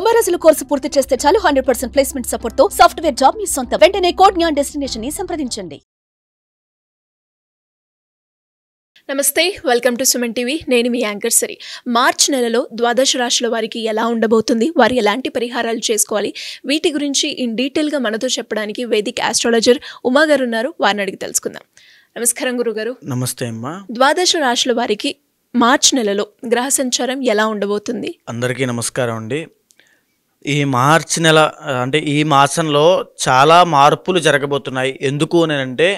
90 రోజుల కోర్సు పూర్తి చేస్తే చాలు 100% ప్లేస్మెంట్ సపోర్ట్ తో సాఫ్ట్వేర్ జాబ్ మీ సొంతం. వెంటనే కోడ్ జ్ఞాన్ డెస్టినేషన్ ని సంప్రదించండి. నమస్తే, వెల్కమ్ టు సుమన్ టీవీ. నేను మీ యాంకర్ సరి. మార్చ్ నెలలో ద్వాదశ రాశుల వారికి ఎలా ఉండబోతుంది, వారు ఎలాంటి పరిహారాలు చేసుకోవాలి, వీటి గురించి ఇన్ డీటెయిల్గా మనతో చెప్పడానికి వేదిక్ ఆస్ట్రాలజర్ ఉమా గారు ఉన్నారు. వారిని అడిగి తెలుసుకుందాం. నమస్కారం గురుగారు. నమస్తే అమ్మా. ద్వాదశ రాశుల వారికి మార్చ్ నెలలో గ్రహ సంచారం ఎలా ఉండబోతుంది? అందరికీ నమస్కారం అండి. ఈ మార్చి నెల అంటే ఈ మాసంలో చాలా మార్పులు జరగబోతున్నాయి. ఎందుకు అంటే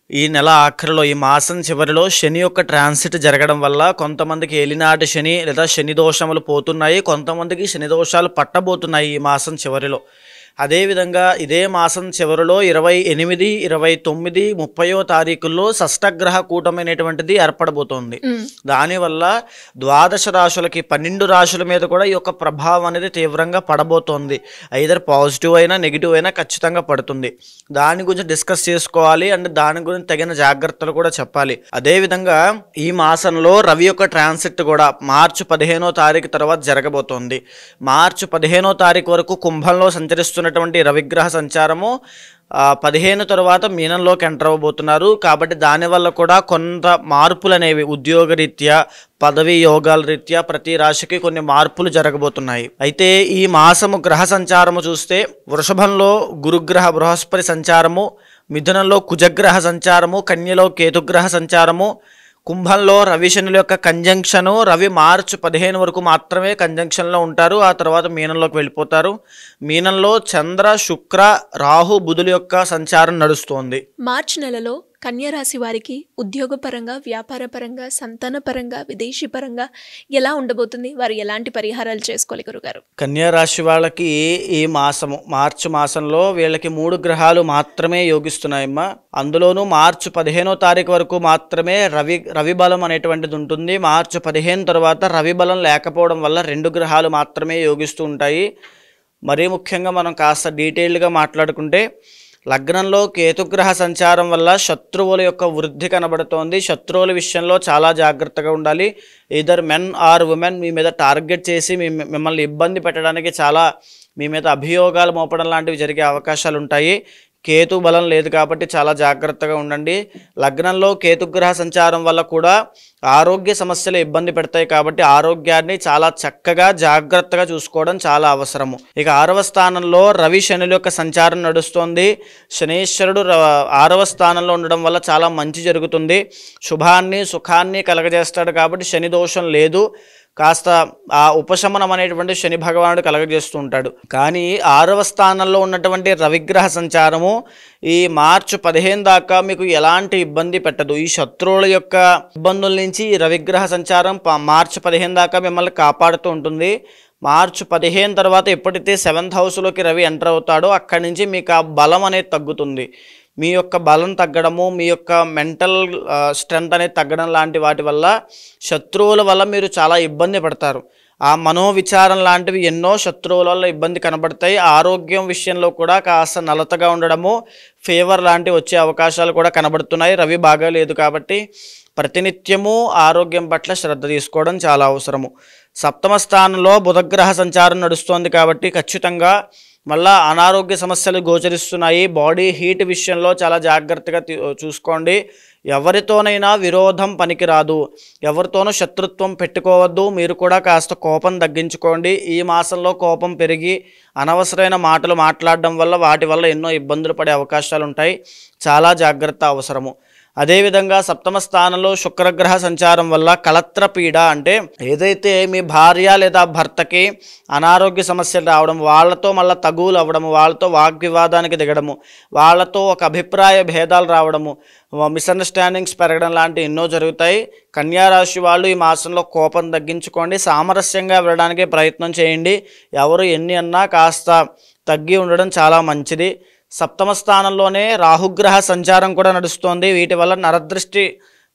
ఈ నెల ఆఖరిలో, ఈ మాసం చివరిలో శని యొక్క ట్రాన్సిట్ జరగడం వల్ల కొంతమందికి ఏలినాటి శని లేదా శని దోషములు పోతున్నాయి, కొంతమందికి శని దోషాలు పట్టబోతున్నాయి ఈ మాసం చివరిలో. అదేవిధంగా ఇదే మాసం చివరిలో 28, 29, 30వ తారీఖుల్లో షష్టగ్రహ కూటమైనటువంటిది ఏర్పడబోతోంది. దానివల్ల ద్వాదశ రాశులకి 12 రాశుల మీద కూడా ఈ యొక్క ప్రభావం అనేది తీవ్రంగా పడబోతోంది. ఐదర్ పాజిటివ్ అయినా నెగిటివ్ అయినా ఖచ్చితంగా పడుతుంది. దాని గురించి డిస్కస్ చేసుకోవాలి అండ్ దాని గురించి తగిన జాగ్రత్తలు కూడా చెప్పాలి. అదేవిధంగా ఈ మాసంలో రవి యొక్క ట్రాన్సిట్ కూడా మార్చి 15వ తారీఖు తర్వాత జరగబోతోంది. మార్చి 15వ తారీఖు వరకు కుంభంలో సంచరిస్తున్నటువంటి రవిగ్రహ సంచారము 15 తర్వాత మీనంలోకి ఎంటర్ అవ్వబోతున్నారు. కాబట్టి దానివల్ల కూడా కొంత మార్పులు అనేవి ఉద్యోగరీత్యా, పదవి యోగాల రీత్యా ప్రతి రాశికి కొన్ని మార్పులు జరగబోతున్నాయి. అయితే ఈ మాసము గ్రహ సంచారము చూస్తే వృషభంలో గురుగ్రహ బృహస్పతి సంచారము, మిథునంలో కుజగ్రహ సంచారము, కన్యలో కేతుగ్రహ సంచారము, కుంభంలో రవి శనుల యొక్క కంజంక్షను. రవి మార్చి 15 వరకు మాత్రమే కంజంక్షన్లో ఉంటారు, ఆ తర్వాత మీనంలోకి వెళ్ళిపోతారు. మీనంలో చంద్ర, శుక్ర, రాహు, బుధుల యొక్క సంచారం నడుస్తోంది. మార్చి నెలలో కన్యా రాశి వారికి ఉద్యోగపరంగా, వ్యాపారపరంగా, సంతానపరంగా, విదేశీ పరంగా ఎలా ఉండబోతుంది, వారు ఎలాంటి పరిహారాలు చేసుకోవాలి గురుగారు? కన్యా రాశి వాళ్ళకి ఈ మాసము మార్చి మాసంలో వీళ్ళకి 3 గ్రహాలు మాత్రమే యోగిస్తున్నాయమ్మా. అందులోనూ మార్చి 15వ తారీఖు వరకు మాత్రమే రవి బలం అనేటువంటిది ఉంటుంది. మార్చి 15 తర్వాత రవి బలం లేకపోవడం వల్ల 2 గ్రహాలు మాత్రమే యోగిస్తూ ఉంటాయి. మరీ ముఖ్యంగా మనం కాస్త డీటెయిల్డ్గా మాట్లాడుకుంటే లగ్నంలో కేతుగ్రహ సంచారం వల్ల శత్రువుల యొక్క వృద్ధి కనబడుతోంది. శత్రువుల విషయంలో చాలా జాగ్రత్తగా ఉండాలి. ఈదర్ మెన్ ఆర్ ఉమెన్ మీ మీద టార్గెట్ చేసి మిమ్మల్ని ఇబ్బంది పెట్టడానికి, చాలా మీ మీద అభియోగాలు మోపడం లాంటివి జరిగే అవకాశాలు ఉంటాయి. కేతు బలం లేదు కాబట్టి చాలా జాగ్రత్తగా ఉండండి. లగ్నంలో కేతుగ్రహ సంచారం వల్ల కూడా ఆరోగ్య సమస్యలు ఇబ్బంది పెడతాయి కాబట్టి ఆరోగ్యాన్ని చాలా చక్కగా జాగ్రత్తగా చూసుకోవడం చాలా అవసరము. ఇక 6వ స్థానంలో రవి శనుల యొక్క సంచారం నడుస్తోంది. శనీశ్వరుడు 6వ స్థానంలో ఉండడం వల్ల చాలా మంచి జరుగుతుంది. శుభాన్ని, సుఖాన్ని కలగజేస్తాడు కాబట్టి శని దోషం లేదు. కాస్త ఆ ఉపశమనం అనేటువంటి శని భగవానుడు కలగజేస్తూ ఉంటాడు. కానీ 6వ స్థానంలో ఉన్నటువంటి రవిగ్రహ సంచారము ఈ మార్చి 15 దాకా మీకు ఎలాంటి ఇబ్బంది పెట్టదు. ఈ శత్రువుల యొక్క ఇబ్బందుల నుంచి ఈ రవిగ్రహ సంచారం మార్చి 15 దాకా మిమ్మల్ని కాపాడుతూ ఉంటుంది. మార్చి 15 తర్వాత ఎప్పుడైతే 7th హౌస్లోకి రవి ఎంటర్ అవుతాడో అక్కడి నుంచి మీకు ఆ బలం అనేది తగ్గుతుంది. మీ యొక్క బలం తగ్గడము, మీ యొక్క మెంటల్ స్ట్రెంత్ అనేది తగ్గడం లాంటి వాటి వల్ల శత్రువుల వల్ల మీరు చాలా ఇబ్బంది పడతారు. ఆ మనోవిచారం లాంటివి ఎన్నో శత్రువుల వల్ల ఇబ్బంది కనబడతాయి. ఆరోగ్యం విషయంలో కూడా కాస్త నలతగా ఉండడము, ఫీవర్ లాంటివి వచ్చే అవకాశాలు కూడా కనబడుతున్నాయి. రవి బాగా లేదు కాబట్టి ప్రతినిత్యము ఆరోగ్యం పట్ల శ్రద్ధ తీసుకోవడం చాలా అవసరము. 7వ స్థానంలో బుధగ్రహ సంచారం నడుస్తోంది కాబట్టి ఖచ్చితంగా మళ్ళా అనారోగ్య సమస్యలు గోచరిస్తున్నాయి. బాడీ హీట్ విషయంలో చాలా జాగ్రత్తగా చూసుకోండి. ఎవరితోనైనా విరోధం పనికిరాదు, ఎవరితోనూ శత్రుత్వం పెట్టుకోవద్దు. మీరు కూడా కాస్త కోపం తగ్గించుకోండి. ఈ మాసంలో కోపం పెరిగి అనవసరమైన మాటలు మాట్లాడడం వల్ల వాటి వల్ల ఎన్నో ఇబ్బందులు పడే అవకాశాలు ఉంటాయి. చాలా జాగ్రత్త అవసరము. అదేవిధంగా 7వ స్థానంలో శుక్రగ్రహ సంచారం వల్ల కళత్రపీడ అంటే ఏదైతే మీ భార్య లేదా భర్తకి అనారోగ్య సమస్యలు రావడం, వాళ్ళతో మళ్ళీ తగువులు అవ్వడము, వాళ్ళతో వాగ్వివాదానికి దిగడము, వాళ్ళతో ఒక అభిప్రాయ భేదాలు రావడము, మిస్అండర్స్టాండింగ్స్ పెరగడం లాంటివి ఎన్నో జరుగుతాయి. కన్యారాశి వాళ్ళు ఈ మాసంలో కోపం తగ్గించుకోండి. సామరస్యంగా వెళ్ళడానికి ప్రయత్నం చేయండి. ఎవరు ఎన్ని అన్నా కాస్త తగ్గి ఉండడం చాలా మంచిది. 7వ స్థానంలోనే రాహుగ్రహ సంచారం కూడా నడుస్తోంది. వీటి వల్ల నరదృష్టి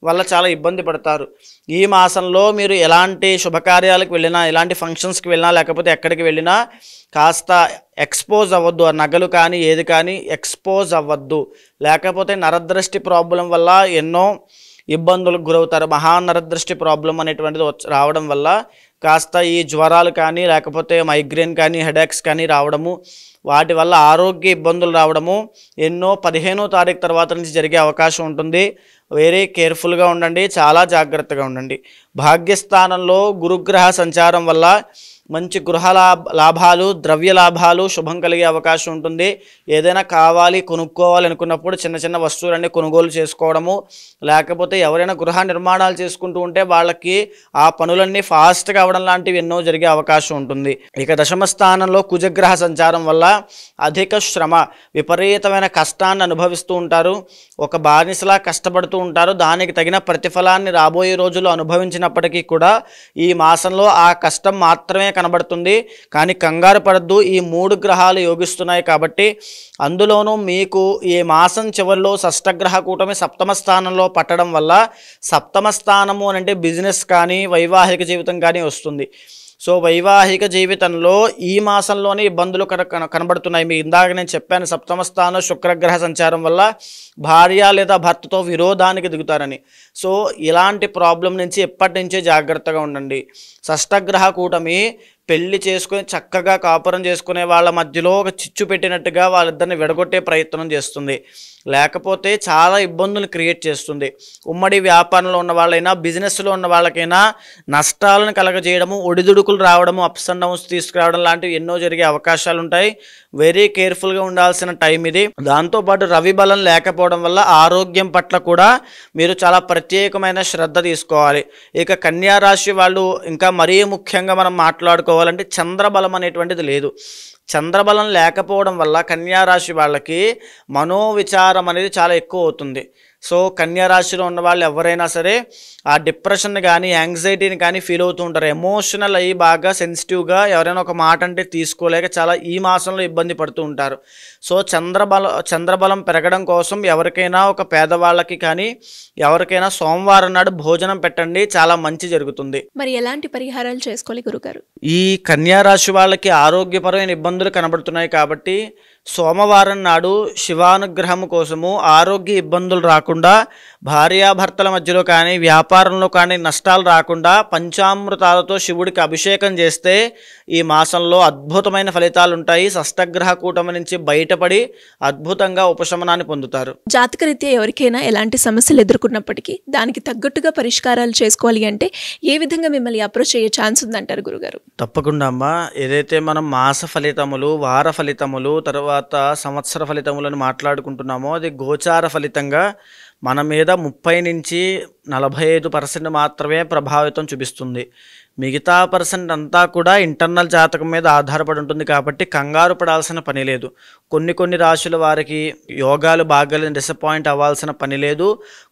వల్ల చాలా ఇబ్బంది పడతారు. ఈ మాసంలో మీరు ఎలాంటి శుభకార్యాలకు వెళ్ళినా, ఎలాంటి ఫంక్షన్స్కి వెళ్ళినా, లేకపోతే ఎక్కడికి వెళ్ళినా కాస్త ఎక్స్పోజ్ అవ్వద్దు. ఆ నగలు కానీ ఏది కానీ ఎక్స్పోజ్ అవ్వద్దు. లేకపోతే నరదృష్టి ప్రాబ్లం వల్ల ఎన్నో ఇబ్బందులకు గురవుతారు. మహానరదృష్టి ప్రాబ్లం అనేటువంటిది రావడం వల్ల కాస్త ఈ జ్వరాలు కానీ లేకపోతే మైగ్రేన్ కానీ హెడేక్స్ కానీ రావడము, వాటి వల్ల ఆరోగ్య ఇబ్బందులు రావడము ఎన్నో 15వ తారీఖు తర్వాత నుంచి జరిగే అవకాశం ఉంటుంది. వెరీ కేర్ఫుల్గా ఉండండి, చాలా జాగ్రత్తగా ఉండండి. భాగ్యస్థానంలో గురుగ్రహ సంచారం వల్ల మంచి గృహ లాభాలు, ద్రవ్య లాభాలు శుభం కలిగే అవకాశం ఉంటుంది. ఏదైనా కావాలి కొనుక్కోవాలి అనుకున్నప్పుడు చిన్న చిన్న వస్తువులన్నీ కొనుగోలు చేసుకోవడము, లేకపోతే ఎవరైనా గృహ నిర్మాణాలు చేసుకుంటూ ఉంటే వాళ్ళకి ఆ పనులన్నీ ఫాస్ట్గా అవ్వడం లాంటివి ఎన్నో జరిగే అవకాశం ఉంటుంది. ఇక దశమ స్థానంలో కుజగ్రహ సంచారం వల్ల అధిక శ్రమ, విపరీతమైన కష్టాన్ని అనుభవిస్తూ ఉంటారు. ఒక బానిసలా కష్టపడుతూ ఉంటారు. దానికి తగిన ప్రతిఫలాన్ని రాబోయే రోజుల్లో అనుభవించినప్పటికీ కూడా ఈ మాసంలో ఆ కష్టం మాత్రమే కనబడుతుంది. కానీ కంగారు పడద్దు, ఈ 3 గ్రహాలు యోగిస్తున్నాయి కాబట్టి. అందులోనూ మీకు ఈ మాసం చివరిలో షష్టగ్రహ కూటమి సప్తమ స్థానంలో పట్టడం వల్ల, సప్తమ స్థానము అంటే బిజినెస్ కానీ వైవాహిక జీవితం కానీ వస్తుంది. సో వైవాహిక జీవితంలో ఈ మాసంలోనే ఇబ్బందులు కనబడుతున్నాయి. మీ ఇందాక నేను చెప్పాను, సప్తమ స్థానం శుక్రగ్రహ సంచారం వల్ల భార్య లేదా భర్తతో విరోధానికి దిగుతారని. సో ఇలాంటి ప్రాబ్లం నుంచి ఎప్పటి నుంచే జాగ్రత్తగా ఉండండి. షష్టగ్రహ కూటమి పెళ్లి చేసుకుని చక్కగా కాపురం చేసుకునే వాళ్ళ మధ్యలో ఒక చిచ్చు పెట్టినట్టుగా వాళ్ళిద్దరిని విడగొట్టే ప్రయత్నం చేస్తుంది, లేకపోతే చాలా ఇబ్బందులు క్రియేట్ చేస్తుంది. ఉమ్మడి వ్యాపారంలో ఉన్న వాళ్ళైనా బిజినెస్లో ఉన్న వాళ్ళకైనా నష్టాలను కలగజేయడము, ఒడిదుడుకులు రావడము, అప్స్ అండ్ డౌన్స్ తీసుకురావడం లాంటివి ఎన్నో జరిగే అవకాశాలు ఉంటాయి. వెరీ కేర్ఫుల్గా ఉండాల్సిన టైం ఇది. దాంతోపాటు రవి బలం లేకపోవడం వల్ల ఆరోగ్యం పట్ల కూడా మీరు చాలా ప్రత్యేకమైన శ్రద్ధ తీసుకోవాలి. ఇక కన్యా రాశి వాళ్ళు ఇంకా మరీ ముఖ్యంగా మనం మాట్లాడుకోవాలంటే చంద్రబలం అనేటువంటిది లేదు. చంద్రబలం లేకపోవడం వల్ల కన్యా రాశి వాళ్ళకి మనోవిచారం అనేది చాలా ఎక్కువ అవుతుంది. సో కన్యా రాశిలో ఉన్న వాళ్ళు ఎవరైనా సరే ఆ డిప్రెషన్ కానీ యాంగ్జైటీని కానీ ఫీల్ అవుతూ ఉంటారు. ఎమోషనల్ అయ్యి బాగా సెన్సిటివ్గా ఎవరైనా ఒక మాట అంటే తీసుకోలేక చాలా ఈ మాసంలో ఇబ్బంది పడుతూ ఉంటారు. సో చంద్రబలం పెరగడం కోసం ఎవరికైనా ఒక పేదవాళ్ళకి కానీ ఎవరికైనా సోమవారం నాడు భోజనం పెట్టండి, చాలా మంచి జరుగుతుంది. మరి ఎలాంటి పరిహారాలు చేసుకోవాలి గురుగారు? ఈ కన్యా రాశి వాళ్ళకి ఆరోగ్యపరమైన ఇబ్బందులు కనబడుతున్నాయి కాబట్టి సోమవారం నాడు శివానుగ్రహం కోసము ఆరోగ్య ఇబ్బందులు రాకుండా, భార్యాభర్తల మధ్యలో కానీ వ్యాపారంలో కానీ నష్టాలు రాకుండా పంచామృతాలతో శివుడికి అభిషేకం చేస్తే ఈ మాసంలో అద్భుతమైన ఫలితాలు ఉంటాయి. షష్టగ్రహ కూటమి నుంచి బయటపడి అద్భుతంగా ఉపశమనాన్ని పొందుతారు. జాతకరీత్యా ఎవరికైనా ఎలాంటి సమస్యలు ఎదుర్కొన్నప్పటికీ దానికి తగ్గట్టుగా పరిష్కారాలు చేసుకోవాలి అంటే ఏ విధంగా మిమ్మల్ని అప్రోచ్ అయ్యే ఛాన్స్ ఉందంటారు గురుగారు? తప్పకుండా అమ్మా. ఏదైతే మనం మాస ఫలితములు, వార ఫలితములు, తర్వాత సంవత్సర ఫలితములను మాట్లాడుకుంటున్నామో అది గోచార ఫలితంగా మన మీద 30 నుంచి 45% మాత్రమే ప్రభావితం చూపిస్తుంది. మిగతా పర్సెంట్ అంతా కూడా ఇంటర్నల్ జాతకం మీద ఆధారపడి ఉంటుంది కాబట్టి కంగారు పడాల్సిన పని లేదు. కొన్ని రాశుల వారికి యోగాలు బాగాలేని డిసప్పాయింట్ అవ్వాల్సిన పని లేదు.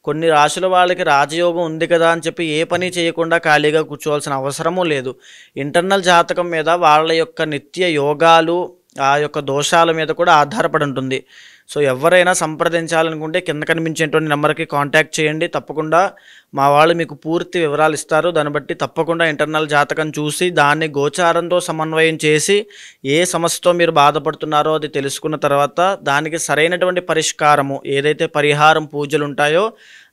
కొన్ని రాశుల వాళ్ళకి రాజయోగం ఉంది కదా అని చెప్పి ఏ పని చేయకుండా ఖాళీగా కూర్చోవాల్సిన అవసరమూ లేదు. ఇంటర్నల్ జాతకం మీద వాళ్ళ యొక్క నిత్య యోగాలు, ఆ యొక్క దోషాల మీద కూడా ఆధారపడి ఉంటుంది. సో ఎవరైనా సంప్రదించాలనుకుంటే కింద కనిపించేటువంటి నెంబర్కి కాంటాక్ట్ చేయండి. తప్పకుండా మా వాళ్ళు మీకు పూర్తి వివరాలు ఇస్తారు. దాన్ని బట్టి తప్పకుండా ఇంటర్నల్ జాతకం చూసి దాన్ని గోచారంతో సమన్వయం చేసి ఏ సమస్యతో మీరు బాధపడుతున్నారో అది తెలుసుకున్న తర్వాత దానికి సరైనటువంటి పరిష్కారము, ఏదైతే పరిహారం పూజలు ఉంటాయో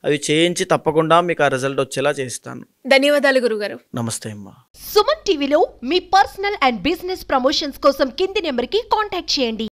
అవి చేయించి తప్పకుండా మీకు ఆ రిజల్ట్ వచ్చేలా చేస్తాను. ధన్యవాదాలు గురుగారు. నమస్తే అమ్మా. సుమన్ టీవీలో మీ పర్సనల్ అండ్ బిజినెస్ ప్రమోషన్స్ కోసం కింది నెంబర్కి కాంటాక్ట్ చేయండి.